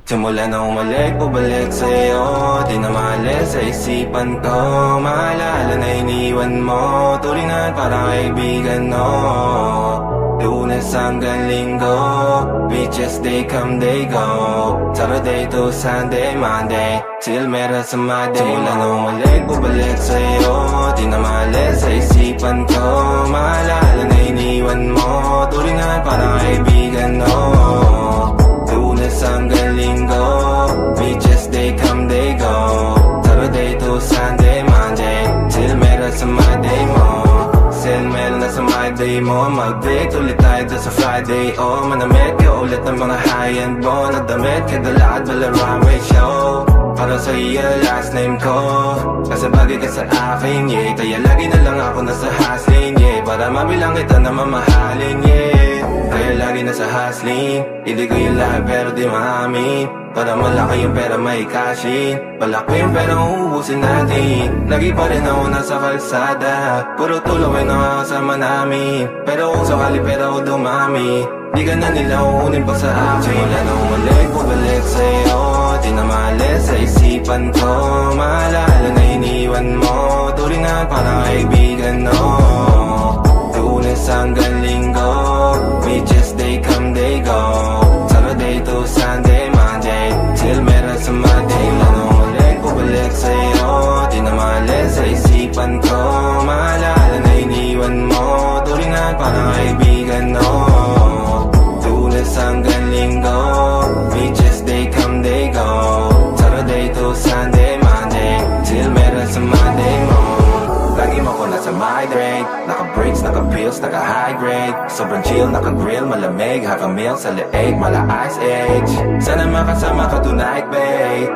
Simula na umalik, bubalik sa'yo. Di na maalis sa isipan ko. Maalala na iniwan mo. Turingan parang kaibigan, no. Lunes hanggang Linggo, beaches they come, they go. Saturday to Sunday, Monday, till meron sa Monday. Simula na umalik, bubalik sa'yo. Di na maalis sa isipan ko. Maalala na iniwan mo. Turingan parang kaibigan, no. Lunes hanggang Linggo, beaches they come, they go. Saturday to Sunday, Monday, till meron sa Monday mo. Sale meron na sa Monday mo. Mag-break ulit tayo doon sa Friday. Oh, manamit ka ulit ng mga high-end mo. Nagdamit ka dala at bala runway show. Para sa iyo last name ko. Kasi bagay ka sa akin, yeah. Kaya lagi na lang ako nasa hustling, yeah. Para mabilang kita na mamahalin, yeah. Kaya lagi nasa hustling. Hindi ko yung lahat pero di maamin. Para malaki yung pera may cashin. Malaki yung pera uubusin natin. Lagi pa rin ako nasa kalsada. Puro tulong ay nakakasama namin. Pero kung sakali pera ko dumami, di ka na nila uunin pa sa akin. Simula na umalik, bubalik sa'yo. Di na maalis sa isipan ko. Maalala na iniwan mo. Turingan parang kaibigan, no. Lunes hanggang Linggo, beaches they come, they go. Saturday to Sunday, Monday, till meron sa Monday. Lalo ulit, bubalik sa'yo. Di na maalis sa isipan ko. Maalala na iniwan mo. Turingan parang kaibigan, no. Lunes hanggang Linggo, beaches they come, they go. Saturday to Sunday, Monday, till meron sa Monday mo. Lagi mo ko nasa migrate. Naka-breaks, naka-pills, naka-high grade. Sobrang chill, naka-grill, malamig. Have a meal sa leeg, mala ice age. Sana makasama ka tonight, babe.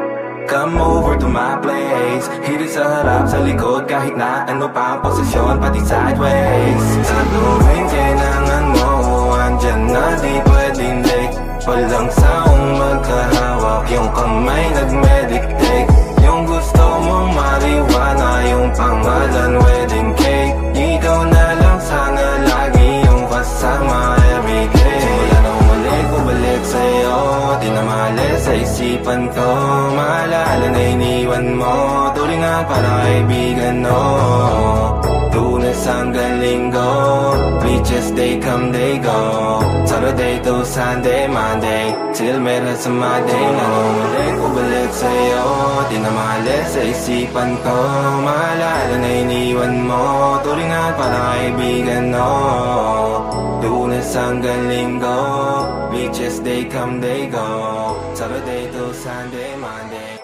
Come over to my place. Hirit sa harap, sa likod, kahit na ano pa ang posisyon, pati sideways. Sa tuwing kailangan mo, andyan na, di pwedeng late. Walang saong magkahawak, yung kamay nag-meditate. Yung gusto mong mariwana, yung pangalan wedding cake. Ikaw na lang sana lagi yung kasama everyday. Simula na umalik, bubalik sa'yo. Di na maalis sa isipan ko. Maalala na iniwan mo. Turingan parang kaibigan, no. Lunes hanggang Linggo, beaches they come, they go. Saturday to Sunday, Monday, till meron sa Monday. Na umalik, bubalik sa'yo. Di na maalis sa isipan ko. Maalala na iniwan mo. Turingan parang kaibigan, no. Lunes hanggang Linggo, beaches they come, they go. Saturday to Sunday, Monday.